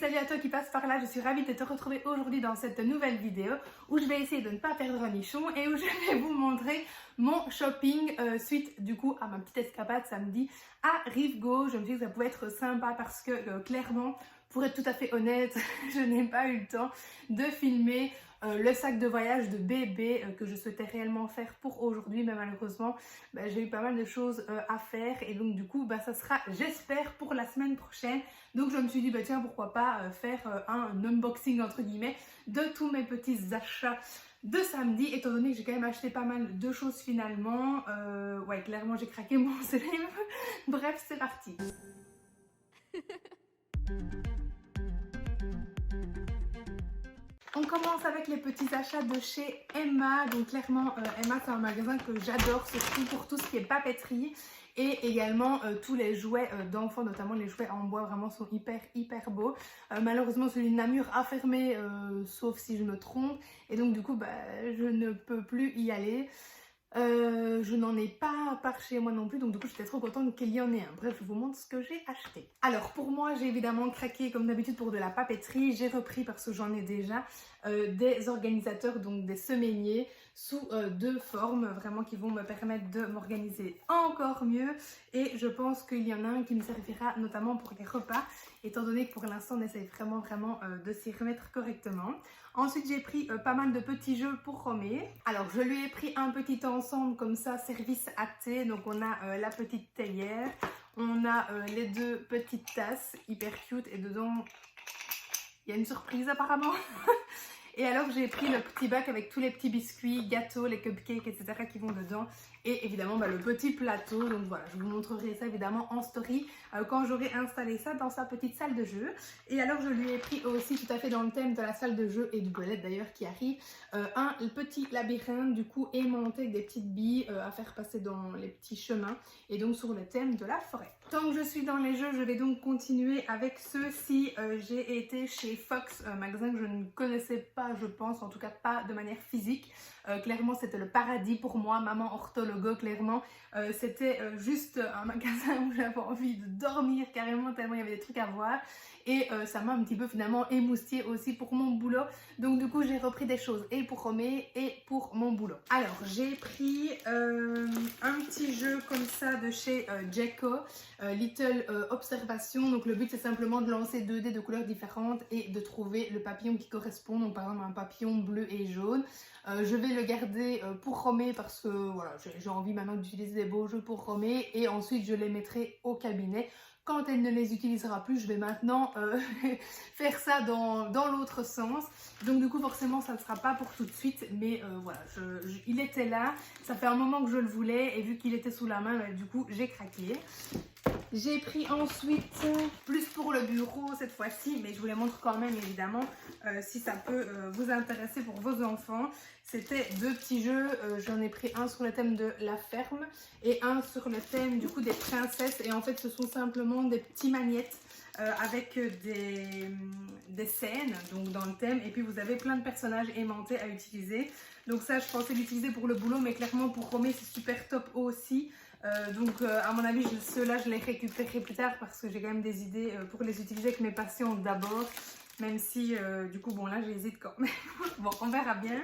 salut à toi qui passe par là, je suis ravie de te retrouver aujourd'hui dans cette nouvelle vidéo où je vais essayer de ne pas perdre un nichon et où je vais vous montrer mon shopping suite du coup à ma petite escapade samedi à Rive-Gauche. Je me suis dit que ça pouvait être sympa parce que clairement, pour être tout à fait honnête, je n'ai pas eu le temps de filmer le sac de voyage de bébé que je souhaitais réellement faire pour aujourd'hui, mais malheureusement j'ai eu pas mal de choses à faire et donc du coup ça sera, j'espère, pour la semaine prochaine. Donc je me suis dit tiens, pourquoi pas faire un unboxing entre guillemets de tous mes petits achats de samedi, étant donné que j'ai quand même acheté pas mal de choses finalement. Ouais, clairement j'ai craqué mon slip. Bref, c'est parti. On commence avec les petits achats de chez Emma. Donc clairement, Emma, c'est un magasin que j'adore, surtout pour tout ce qui est papeterie. Et également tous les jouets d'enfants, notamment les jouets en bois, vraiment sont hyper beaux. Malheureusement, celui de Namur a fermé, sauf si je me trompe. Et donc du coup, je ne peux plus y aller. Je n'en ai pas par chez moi non plus, donc du coup j'étais trop contente qu'il y en ait un. Bref, je vous montre ce que j'ai acheté. Alors pour moi, j'ai évidemment craqué comme d'habitude pour de la papeterie. J'ai repris, parce que j'en ai déjà, des organisateurs, donc des semainiers sous deux formes vraiment qui vont me permettre de m'organiser encore mieux. Et je pense qu'il y en a un qui me servira notamment pour les repas, étant donné que pour l'instant on essaye vraiment de s'y remettre correctement. Ensuite, j'ai pris pas mal de petits jeux pour Romé. Alors, je lui ai pris un petit ensemble comme ça, service à thé. Donc, on a la petite théière, on a les deux petites tasses, hyper cute. Et dedans, il y a une surprise apparemment. Et alors, j'ai pris le petit bac avec tous les petits biscuits, gâteaux, les cupcakes, etc. qui vont dedans. Et évidemment, le petit plateau. Donc voilà, je vous montrerai ça évidemment en story quand j'aurai installé ça dans sa petite salle de jeu. Et alors, je lui ai pris aussi, tout à fait dans le thème de la salle de jeu et du goélette d'ailleurs qui arrive, un petit labyrinthe du coup aimanté avec des petites billes à faire passer dans les petits chemins. Et donc sur le thème de la forêt. Tant que je suis dans les jeux, je vais donc continuer avec ceux-ci. J'ai été chez Fox, un magasin que je ne connaissais pas, je pense, en tout cas pas de manière physique. Clairement c'était le paradis pour moi, maman orthologo, clairement. C'était juste un magasin où j'avais envie de dormir carrément tellement il y avait des trucs à voir. Et ça m'a un petit peu finalement émoustillée aussi pour mon boulot. Donc du coup j'ai repris des choses et pour Romé et pour mon boulot. Alors j'ai pris un petit jeu comme ça de chez Jeko, Little Observation. Donc le but c'est simplement de lancer 2 dés de couleurs différentes et de trouver le papillon qui correspond. Donc par exemple un papillon bleu et jaune. Je vais le garder pour Romé parce que voilà, j'ai envie maintenant d'utiliser des beaux jeux pour Romé. Et ensuite je les mettrai au cabinet. Quand elle ne les utilisera plus, je vais maintenant faire ça dans l'autre sens. Donc du coup forcément ça ne sera pas pour tout de suite. Mais voilà, il était là. Ça fait un moment que je le voulais. Et vu qu'il était sous la main, du coup j'ai craqué. J'ai pris ensuite, plus pour le bureau cette fois-ci, mais je vous les montre quand même évidemment si ça peut vous intéresser pour vos enfants. C'était 2 petits jeux, j'en ai pris un sur le thème de la ferme et un sur le thème du coup des princesses. Et en fait ce sont simplement des petits magnettes avec des scènes donc dans le thème, et puis vous avez plein de personnages aimantés à utiliser. Donc ça je pensais l'utiliser pour le boulot, mais clairement pour Romé c'est super top aussi. Donc à mon avis ceux-là je les récupérerai plus tard parce que j'ai quand même des idées pour les utiliser avec mes patients d'abord, même si du coup bon là j'hésite quand même. Bon, on verra bien.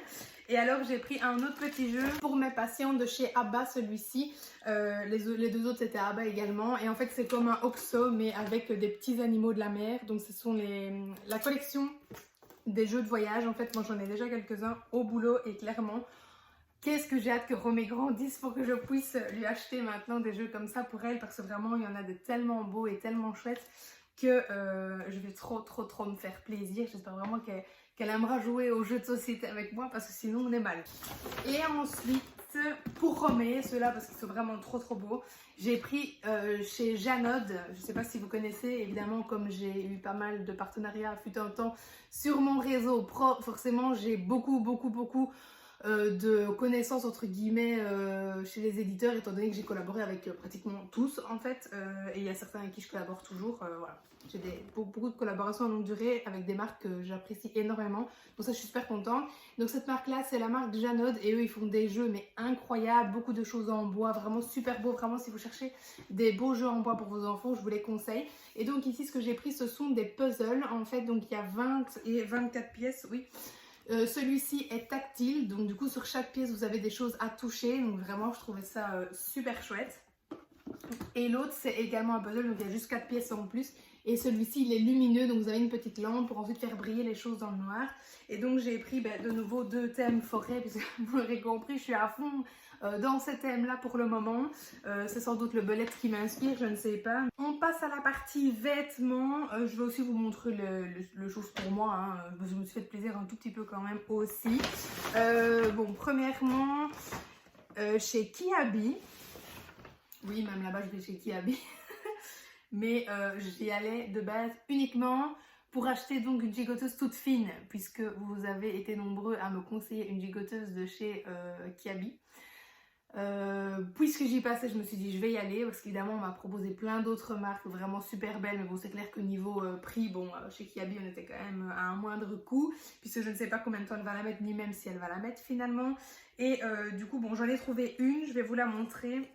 Et alors j'ai pris un autre petit jeu pour mes patients de chez Abba, celui-ci. Les 2 autres c'était Abba également, et en fait c'est comme un OXO mais avec des petits animaux de la mer. Donc ce sont la collection des jeux de voyage. En fait moi j'en ai déjà quelques-uns au boulot et clairement qu'est-ce que j'ai hâte que Romé grandisse pour que je puisse lui acheter maintenant des jeux comme ça pour elle, parce que vraiment il y en a de tellement beaux et tellement chouettes que je vais trop me faire plaisir. J'espère vraiment qu'elle aimera jouer aux jeux de société avec moi parce que sinon on est mal. Et ensuite pour Romé, ceux-là parce qu'ils sont vraiment trop beaux, j'ai pris chez Janod. Je ne sais pas si vous connaissez, évidemment comme j'ai eu pas mal de partenariats fut un temps sur mon réseau pro, forcément j'ai beaucoup de connaissances entre guillemets chez les éditeurs, étant donné que j'ai collaboré avec pratiquement tous en fait, et il y a certains avec qui je collabore toujours, voilà. J'ai beaucoup de collaborations à longue durée avec des marques que j'apprécie énormément, donc ça je suis super contente. Donc cette marque là c'est la marque Janod et eux ils font des jeux mais incroyables, beaucoup de choses en bois, vraiment super beau, vraiment si vous cherchez des beaux jeux en bois pour vos enfants je vous les conseille. Et donc ici ce que j'ai pris ce sont des puzzles en fait, donc il y a 20 et 24 pièces, oui. Celui-ci est tactile, donc du coup sur chaque pièce vous avez des choses à toucher, donc vraiment je trouvais ça super chouette. Et l'autre c'est également un puzzle, donc il y a juste 4 pièces en plus. Et celui-ci il est lumineux, donc vous avez une petite lampe pour ensuite faire briller les choses dans le noir. Et donc j'ai pris de nouveau 2 thèmes forêt, puisque vous l'aurez compris je suis à fond dans ces thèmes là pour le moment. C'est sans doute le belette qui m'inspire, je ne sais pas. On passe à la partie vêtements. Je vais aussi vous montrer le chose pour moi, hein. Je me suis fait plaisir un tout petit peu quand même aussi. Bon, premièrement chez Kiabi. Oui, même là-bas je vais chez Kiabi. Mais j'y allais de base uniquement pour acheter donc une gigoteuse toute fine, puisque vous avez été nombreux à me conseiller une gigoteuse de chez Kiabi. Puisque j'y passais, je me suis dit je vais y aller, parce qu'évidemment on m'a proposé plein d'autres marques vraiment super belles, mais bon c'est clair que niveau prix, bon chez Kiabi on était quand même à un moindre coût, puisque je ne sais pas combien de temps elle va la mettre, ni même si elle va la mettre finalement. Et du coup bon j'en ai trouvé une, je vais vous la montrer.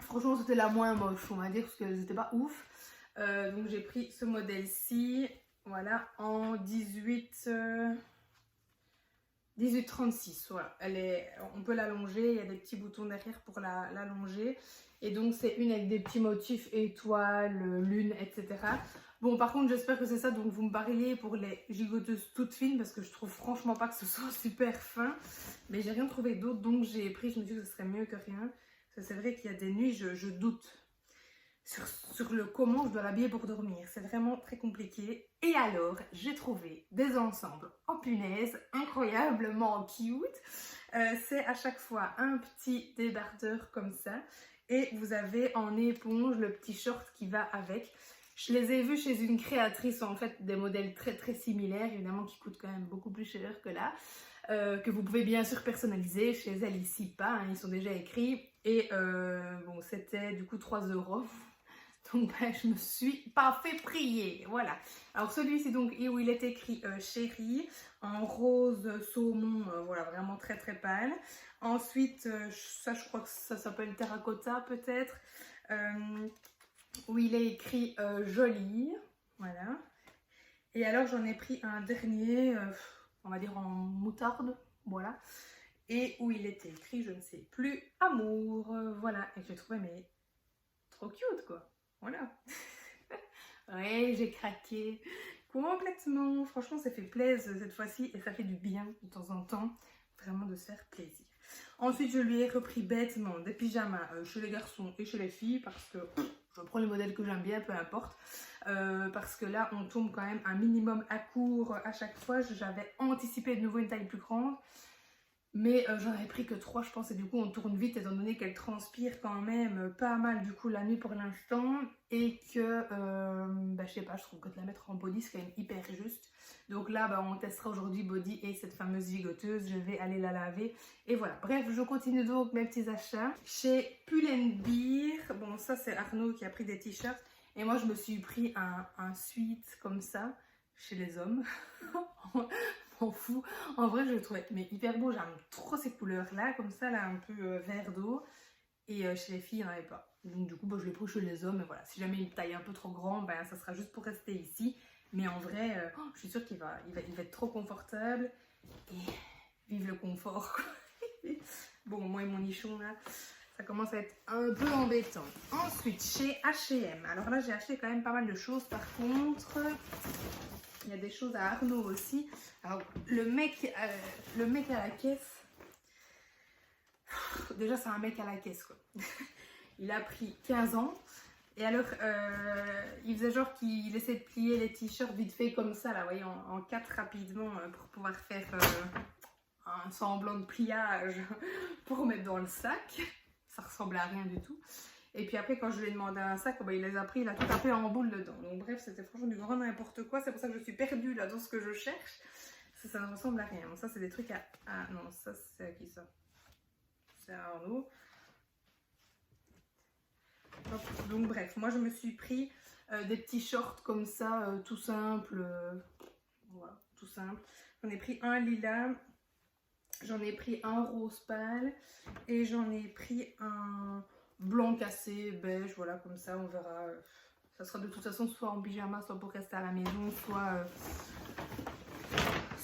Franchement c'était la moins moche on va dire, parce que c'était pas ouf. Donc j'ai pris ce modèle-ci, voilà, en 1836, voilà. On peut l'allonger, il y a des petits boutons derrière pour l'allonger. Et donc c'est une avec des petits motifs étoiles, lune, etc. Bon par contre j'espère que c'est ça, donc vous me parliez pour les gigoteuses toutes fines, parce que je trouve franchement pas que ce soit super fin. Mais j'ai rien trouvé d'autre, donc j'ai pris, je me suis dit que ce serait mieux que rien. Parce que c'est vrai qu'il y a des nuits, je doute sur le comment je dois l'habiller pour dormir. C'est vraiment très compliqué. Et alors, j'ai trouvé des ensembles en punaise incroyablement cute. C'est à chaque fois un petit débardeur comme ça. Et vous avez en éponge le petit short qui va avec. Je les ai vus chez une créatrice, en fait, des modèles très très similaires, évidemment qui coûtent quand même beaucoup plus cher que là. Que vous pouvez bien sûr personnaliser. Chez elle ici pas, hein, ils sont déjà écrits. Et bon, c'était du coup 3 €. Donc je me suis pas fait prier, voilà. Alors celui-ci donc où il est écrit chérie en rose saumon, voilà, vraiment très très pâle. Ensuite ça je crois que ça s'appelle terracotta peut-être, où il est écrit jolie, voilà. Et alors j'en ai pris un dernier, on va dire en moutarde, voilà. Et où il était écrit, je ne sais plus, amour, voilà. Et j'ai trouvé mais trop cute quoi. Voilà. Ouais, j'ai craqué complètement. Franchement, ça fait plaisir cette fois-ci et ça fait du bien de temps en temps, vraiment de se faire plaisir. Ensuite, je lui ai repris bêtement des pyjamas chez les garçons et chez les filles, parce que je prends les modèles que j'aime bien, peu importe. Parce que là, on tombe quand même un minimum à court à chaque fois. J'avais anticipé de nouveau une taille plus grande. Mais j'en avais pris que 3 je pense, et du coup on tourne vite étant donné qu'elle transpire quand même pas mal du coup la nuit pour l'instant, et que je sais pas, je trouve que de la mettre en body c'est quand même hyper juste. Donc là on testera aujourd'hui body et cette fameuse gigoteuse, je vais aller la laver et voilà. Bref, je continue donc mes petits achats chez Pull&Bear. Bon ça c'est Arnaud qui a pris des t-shirts et moi je me suis pris un sweat comme ça chez les hommes. M'en fous. En vrai, je le trouvais mais hyper beau. J'aime trop ces couleurs-là, comme ça, là, un peu vert d'eau. Et chez les filles, il n'y en avait pas. Donc, du coup, je l'ai pris chez les hommes. Et voilà, si jamais une taille un peu trop grande, ça sera juste pour rester ici. Mais en vrai, je suis sûre qu'il va être trop confortable. Et vive le confort. Bon, moi et mon nichon, là, ça commence à être un peu embêtant. Ensuite, chez H&M. Alors là, j'ai acheté quand même pas mal de choses. Par contre, il y a des choses à Arnaud aussi. Alors, le mec à la caisse, déjà c'est un mec à la caisse quoi. Il a pris 15 ans. Et alors, il faisait genre qu'il essaie de plier les t-shirts vite fait comme ça, là, vous voyez, en 4 rapidement, pour pouvoir faire un semblant de pliage pour mettre dans le sac. Ça ressemble à rien du tout. Et puis après, quand je lui ai demandé un sac, il les a pris, il a tout tapé en boule dedans. Donc bref, c'était franchement du grand n'importe quoi. C'est pour ça que je suis perdue là dans ce que je cherche. Ça ne ressemble à rien. Bon, ça, c'est des trucs non, ça, c'est à qui ça? C'est à Arnaud. Donc bref, moi je me suis pris des petits shorts comme ça, tout simple. Voilà, tout simple. J'en ai pris un lilas, j'en ai pris un rose pâle et j'en ai pris un blanc cassé, beige, voilà, comme ça, on verra. Ça sera de toute façon soit en pyjama, soit pour rester à la maison, soit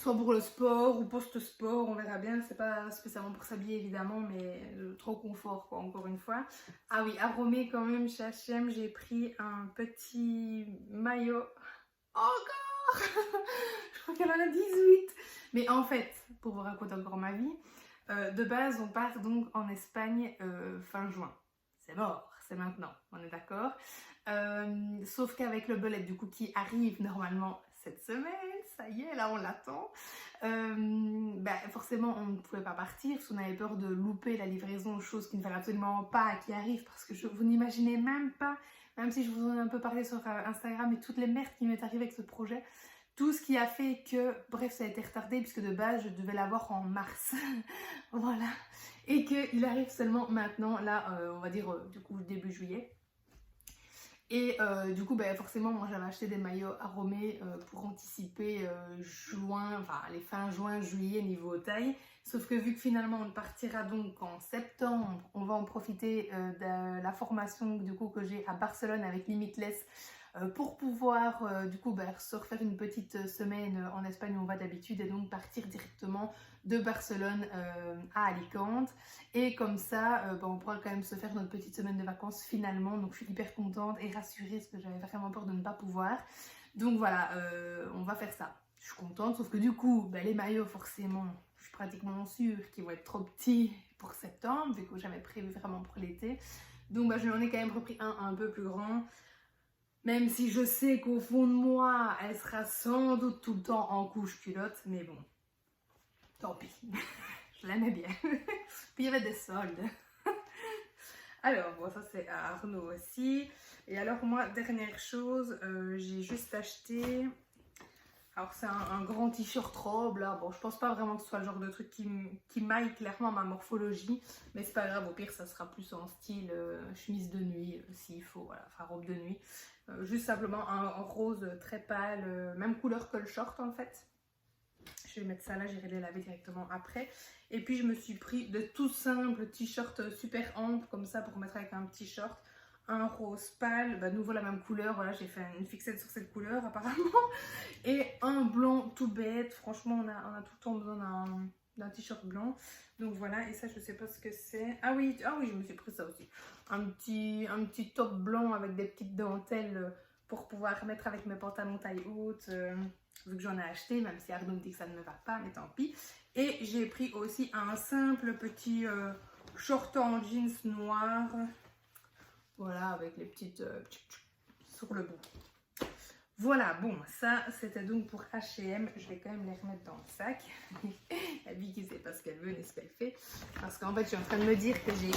pour le sport ou post-sport, on verra bien. C'est pas spécialement pour s'habiller évidemment, mais trop confort quoi, encore une fois. Ah oui, aromé quand même chez H&M, j'ai pris un petit maillot. Encore je crois qu'elle en a 18. Mais en fait, pour vous raconter encore ma vie, de base on part donc en Espagne fin juin. C'est mort, c'est maintenant, on est d'accord. Sauf qu'avec le bullet du coup qui arrive normalement cette semaine, ça y est, là on l'attend. Forcément on ne pouvait pas partir parce qu'on avait peur de louper la livraison, chose qui ne fallait absolument pas qui arrive parce que vous n'imaginez même pas, même si je vous en ai un peu parlé sur Instagram et toutes les merdes qui m'est arrivées avec ce projet, tout ce qui a fait que, bref, ça a été retardé puisque de base je devais l'avoir en mars, voilà, et qu'il arrive seulement maintenant, là on va dire du coup début juillet. Et du coup, forcément, moi j'avais acheté des maillots aromés pour anticiper juin, enfin les fins juin, juillet niveau taille. Sauf que vu que finalement on partira donc en septembre, on va en profiter de la formation du coup que j'ai à Barcelone avec Limitless pour pouvoir du coup se refaire une petite semaine en Espagne où on va d'habitude et donc partir directement de Barcelone à Alicante. Et comme ça, on pourra quand même se faire notre petite semaine de vacances finalement. Donc je suis hyper contente et rassurée parce que j'avais vraiment peur de ne pas pouvoir. Donc voilà, on va faire ça. Je suis contente, sauf que du coup, les maillots forcément, je suis pratiquement sûre qu'ils vont être trop petits pour septembre, vu que j'avais prévu vraiment pour l'été. Donc je l'en ai quand même repris un peu plus grand. Même si je sais qu'au fond de moi, elle sera sans doute tout le temps en couche culotte, mais bon, tant pis. Je l'aimais bien. Puis il y avait des soldes. Alors, bon, ça c'est à Arnaud aussi. Et alors moi, dernière chose, j'ai juste acheté... Alors c'est un grand t-shirt robe là. Bon, je pense pas vraiment que ce soit le genre de truc qui maille clairement ma morphologie. Mais c'est pas grave, au pire ça sera plus en style chemise de nuit s'il faut, voilà, enfin robe de nuit. Juste simplement un rose très pâle, même couleur que le short en fait. Je vais mettre ça là, j'irai les laver directement après. Et puis je me suis pris de tout simples t-shirts super amples comme ça pour mettre avec un petit short. Un rose pâle, nouveau la même couleur, voilà, j'ai fait une fixette sur cette couleur apparemment. Et un blanc tout bête, franchement on a tout le temps besoin d'un t-shirt blanc. Donc voilà, et ça je sais pas ce que c'est. Ah oui, je me suis pris ça aussi. Un petit top blanc avec des petites dentelles pour pouvoir mettre avec mes pantalons taille haute. Vu que j'en ai acheté, même si Arnaud me dit que ça ne me va pas, mais tant pis. Et j'ai pris aussi un simple petit short en jeans noir. Voilà, avec les petites sur le bout. Voilà, bon, ça c'était donc pour H&M. Je vais quand même les remettre dans le sac. La vie qui sait pas ce qu'elle veut ni ce qu'elle fait. Parce qu'en fait, je suis en train de me dire que j'ai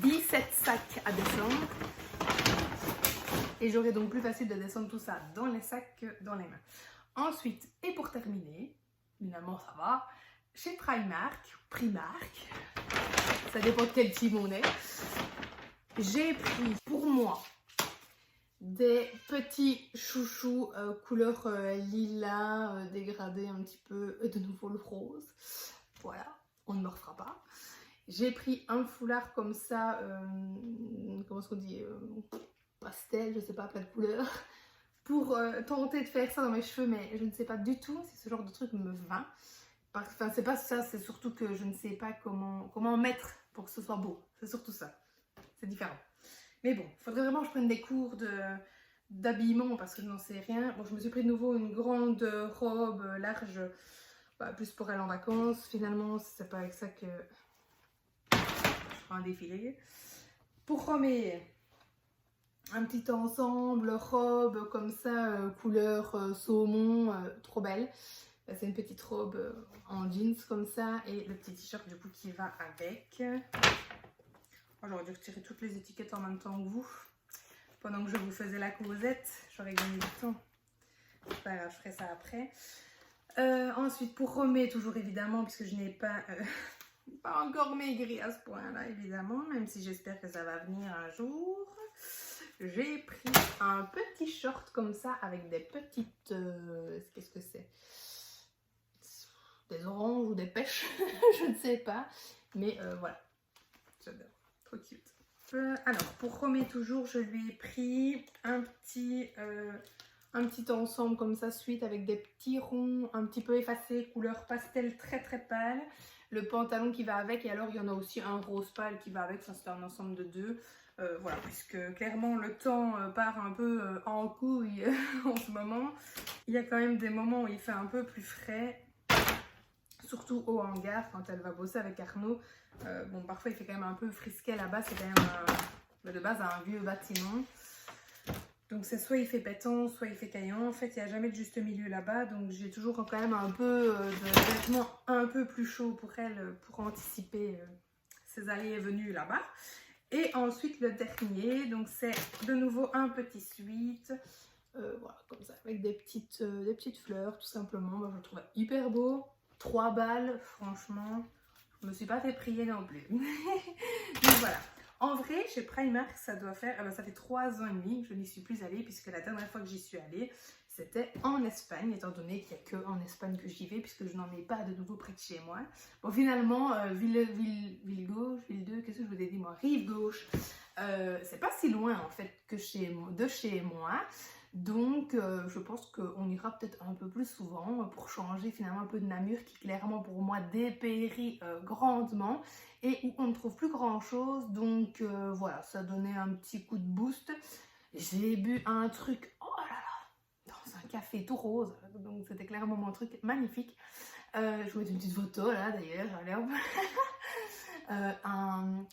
17 sacs à descendre. Et j'aurai donc plus facile de descendre tout ça dans les sacs que dans les mains. Ensuite, et pour terminer, finalement ça va, chez Primark, ça dépend de quel team on est, j'ai pris pour moi des petits chouchous couleur lilas, dégradé un petit peu, et de nouveau le rose. Voilà, on ne me refera pas. J'ai pris un foulard comme ça, comment est-ce qu'on dit, pastel, je sais pas, plein de couleurs, pour tenter de faire ça dans mes cheveux, mais je ne sais pas du tout si ce genre de truc me va. Enfin, c'est pas ça, c'est surtout que je ne sais pas comment mettre pour que ce soit beau. C'est surtout ça. C'est différent. Mais bon, il faudrait vraiment que je prenne des cours d'habillement parce que je n'en sais rien. Bon, je me suis pris de nouveau une grande robe large, plus pour aller en vacances. Finalement, c'est pas avec ça que je ferai un défilé. Pour Roméo, un petit ensemble, robe comme ça, couleur saumon, trop belle. C'est une petite robe en jeans comme ça et le petit t-shirt du coup qui va avec. J'aurais dû retirer toutes les étiquettes en même temps que vous. Pendant que je vous faisais la causette, j'aurais gagné du temps. C'est pas grave, je ferai ça après. Ensuite, pour Romé, toujours évidemment, puisque je n'ai pas, pas encore maigri à ce point-là, évidemment, même si j'espère que ça va venir un jour. J'ai pris un petit short comme ça avec des petites... qu'est-ce que c'est? Des oranges ou des pêches, je ne sais pas. Mais voilà, j'adore, trop cute. Alors, pour Romé toujours, je lui ai pris un petit ensemble comme ça, suite avec des petits ronds un petit peu effacés, couleur pastel très très pâle. Le pantalon qui va avec, et alors il y en a aussi un rose pâle qui va avec, ça c'est un ensemble de deux. Voilà, puisque clairement le temps part un peu en couille en ce moment. Il y a quand même des moments où il fait un peu plus frais, surtout au hangar quand elle va bosser avec Arnaud. Bon, parfois il fait quand même un peu frisquet là-bas, c'est quand même de base un vieux bâtiment. Donc c'est soit il fait pétant, soit il fait caillant. En fait, il n'y a jamais de juste milieu là-bas. Donc j'ai toujours quand même un peu de vêtements un peu plus chauds pour elle, pour anticiper ses allées et venues là-bas. Et ensuite le dernier, donc c'est de nouveau un petit sweat. Voilà, comme ça, avec des petites fleurs, tout simplement. Moi, je le trouvais hyper beau. 3 balles, franchement, je me suis pas fait prier non plus. Donc voilà. En vrai, chez Primark, ça doit faire, ça fait 3 ans et demi que je n'y suis plus allée, puisque la dernière fois que j'y suis allée, c'était en Espagne, étant donné qu'il n'y a que en Espagne que j'y vais, puisque je n'en ai pas de nouveau près de chez moi. Bon, finalement, ville gauche, ville 2, qu'est-ce que je vous ai dit moi? Rive gauche, c'est pas si loin en fait que de chez moi. Donc, je pense qu'on ira peut-être un peu plus souvent pour changer finalement un peu de Namur qui clairement pour moi dépérit grandement et où on ne trouve plus grand chose. Donc, voilà, ça donnait un petit coup de boost. J'ai bu un truc, oh là là, dans un café tout rose. Donc, c'était clairement mon truc magnifique. Je vous mets une petite photo là d'ailleurs. Allez hop.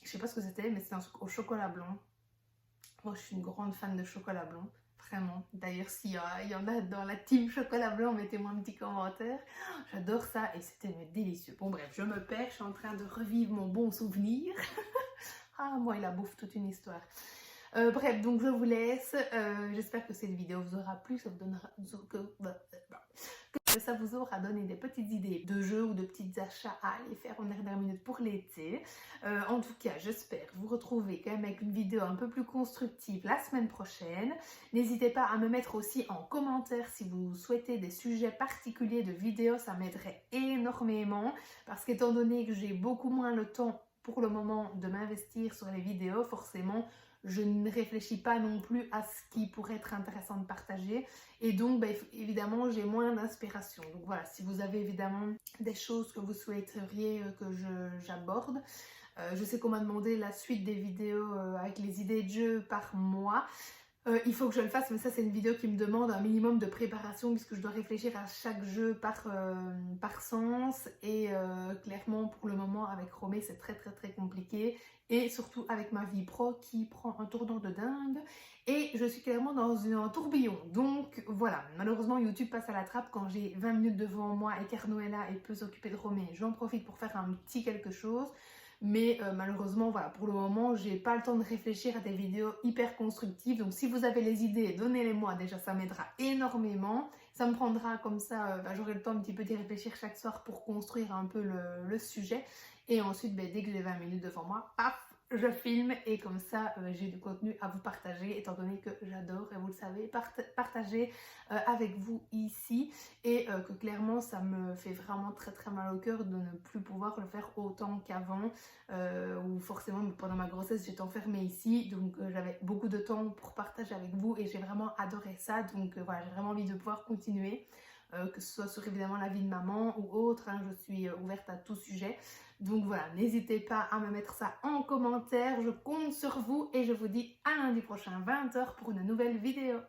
Je sais pas ce que c'était, mais c'était un truc au chocolat blanc. Moi, je suis une grande fan de chocolat blanc. Vraiment. D'ailleurs, s'il y en a dans la team chocolat blanc, mettez-moi un petit commentaire. J'adore ça et c'était délicieux. Bon bref, je me perds, je suis en train de revivre mon bon souvenir. Ah, moi et la bouffe, toute une histoire. Bref, donc je vous laisse. J'espère que cette vidéo vous aura plu, ça vous donnera... que ça vous aura donné des petites idées de jeux ou de petits achats à aller faire en dernière minute pour l'été. En tout cas, j'espère vous retrouver quand même avec une vidéo un peu plus constructive la semaine prochaine. N'hésitez pas à me mettre aussi en commentaire si vous souhaitez des sujets particuliers de vidéos, ça m'aiderait énormément parce qu'étant donné que j'ai beaucoup moins le temps pour le moment de m'investir sur les vidéos, forcément, je ne réfléchis pas non plus à ce qui pourrait être intéressant de partager et donc évidemment j'ai moins d'inspiration. Donc voilà, si vous avez évidemment des choses que vous souhaiteriez que j'aborde, je sais qu'on m'a demandé la suite des vidéos avec les idées de jeu par mois. Il faut que je le fasse, mais ça c'est une vidéo qui me demande un minimum de préparation puisque je dois réfléchir à chaque jeu par sens et clairement pour le moment avec Romé c'est très compliqué et surtout avec ma vie pro qui prend un tournant de dingue et je suis clairement dans un tourbillon. Donc voilà, malheureusement YouTube passe à la trappe quand j'ai 20 minutes devant moi et qu'Arnaud est là et peut s'occuper de Romé. J'en profite pour faire un petit quelque chose. Mais malheureusement, voilà, pour le moment, j'ai pas le temps de réfléchir à des vidéos hyper constructives. Donc si vous avez les idées, donnez-les moi. Déjà, ça m'aidera énormément. Ça me prendra comme ça, j'aurai le temps un petit peu d'y réfléchir chaque soir pour construire un peu le sujet. Et ensuite, dès que j'ai 20 minutes devant moi, paf, je filme et comme ça j'ai du contenu à vous partager étant donné que j'adore et vous le savez partager avec vous ici et que clairement ça me fait vraiment très mal au cœur de ne plus pouvoir le faire autant qu'avant où forcément pendant ma grossesse j'étais enfermée ici donc j'avais beaucoup de temps pour partager avec vous et j'ai vraiment adoré ça donc voilà, j'ai vraiment envie de pouvoir continuer. Que ce soit sur évidemment la vie de maman ou autre, hein, je suis ouverte à tout sujet. Donc voilà, n'hésitez pas à me mettre ça en commentaire, je compte sur vous et je vous dis à lundi prochain 20 h pour une nouvelle vidéo.